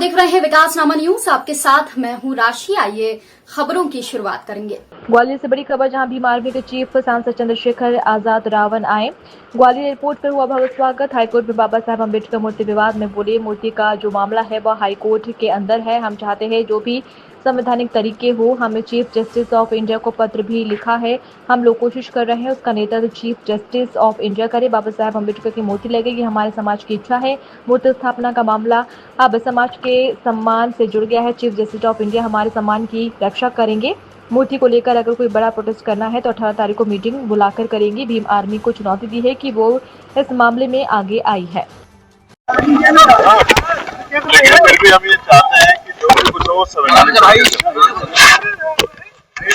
देख रहे हैं विकासनामा न्यूज, आपके साथ मैं हूं राशि। आइए खबरों की शुरुआत करेंगे। ग्वालियर से बड़ी खबर, जहां भीम आर्मी के चीफ सांसद चंद्रशेखर आजाद रावण आए। ग्वालियर एयरपोर्ट पर हुआ भव्य स्वागत। हाईकोर्ट में बाबा साहब अम्बेडकर मूर्ति विवाद में बोले, मूर्ति का जो मामला है वह हाईकोर्ट के अंदर है। हम चाहते हैं जो भी संवैधानिक तरीके हो। हमने चीफ जस्टिस ऑफ इंडिया को पत्र भी लिखा है। हम लोग कोशिश कर रहे हैं उसका नेतृत्व चीफ जस्टिस ऑफ इंडिया करे। बाबा साहब अम्बेडकर की मूर्ति लगेगी, हमारे समाज की इच्छा है। मूर्ति स्थापना का मामला अब समाज के सम्मान से जुड़ गया है। चीफ जस्टिस ऑफ इंडिया हमारे सम्मान की रक्षा करेंगे। मूर्ति को लेकर अगर कोई बड़ा प्रोटेस्ट करना है तो 18 तारीख को मीटिंग बुलाकर करेंगे। भीम आर्मी को चुनौती दी है कि वो इस मामले में आगे आई है। लेकिन फिर भी हम ये चाहते हैं कि जो भी कुछ हो संवैधानिक,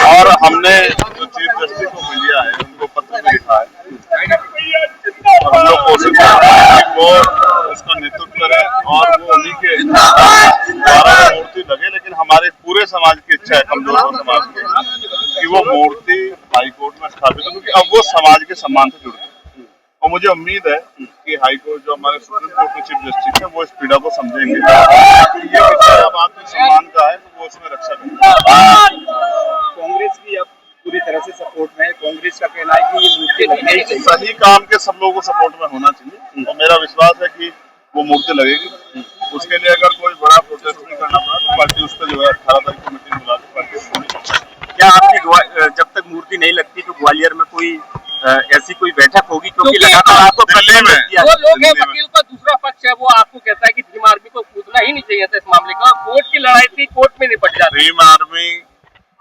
और हमने जो चीफ जस्टिस को मिलिया है उनको पत्र भी लिखा है और हम लोग कोशिश कर रहे हैं कि वो उसका नेतृत्व करें और वो उन्हीं के द्वारा मूर्ति लगे। लेकिन हमारे पूरे समाज की इच्छा है, कमजोर समाज की, कि वो मूर्ति हाईकोर्ट में स्थापित हो, क्योंकि अब वो समाज के सम्मान से जुड़ गई। और मुझे उम्मीद है कि हाईकोर्ट जो हमारे सुप्रीम कोर्ट के चीफ जस्टिस है वो इस पीड़ा को समझेंगे। ये विषय अब आपके सम्मान का है तो वो उसमें रक्षा करेंगे। कांग्रेस की अब पूरी तरह से सपोर्ट में है। कांग्रेस का कहना है कि ये मूर्ति लगनी चाहिए। सही काम के सब लोगों को सपोर्ट में होना चाहिए और मेरा विश्वास है कि वो मूर्ति लगेगी। उसके लिए अगर कोई बड़ा प्रोटेस्ट नहीं करना पड़ा तो पार्टी उस पर जो है 18 तारीख को मीटिंग बुला के पार्टी। क्या आपकी जब तक मूर्ति नहीं लगती तो ग्वालियर में कोई ऐसी कोई बैठक होगी? क्योंकि लगातार आपको दिल्ली में वो लोग हैं, वकील का दूसरा पक्ष है, वो आपको कहता है कि भीम आर्मी को कूदना ही नहीं चाहिए था इस मामले का। कोर्ट की लड़ाई थी, कोर्ट में निपट जाती। भीम आर्मी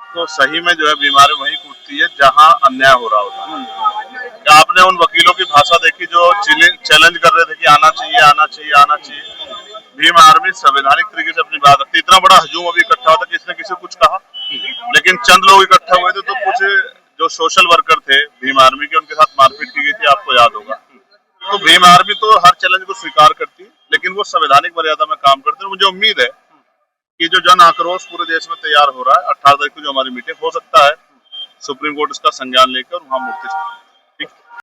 तो सही में जो है बीमारी वहीं कूदती है जहां अन्याय हो रहा होता है। आपने उन वकीलों की भाषा देखी जो चैलेंज कर रहे थे कि आना चाहिए आना चाहिए आना चाहिए। भीम आर्मी संवैधानिक तरीके से अपनी बात रखती। इतना बड़ा हजूम अभी इकट्ठा होता कि किसी ने किसी को कुछ कहा, लेकिन चंद लोग इकट्ठा हुए थे तो कुछ जो सोशल वर्कर थे भीम आर्मी के, उनके साथ मारपीट की गई थी, आपको याद होगा। तो भीम आर्मी तो हर चैलेंज को स्वीकार करती है, लेकिन वो संवैधानिक मर्यादा में काम करते हैं। मुझे उम्मीद है कि जो जन आक्रोश पूरे देश में तैयार हो रहा है, 18 तारीख को जो हमारी मीटिंग हो सकता है सुप्रीम कोर्ट इसका संज्ञान लेकर वहां मूर्ति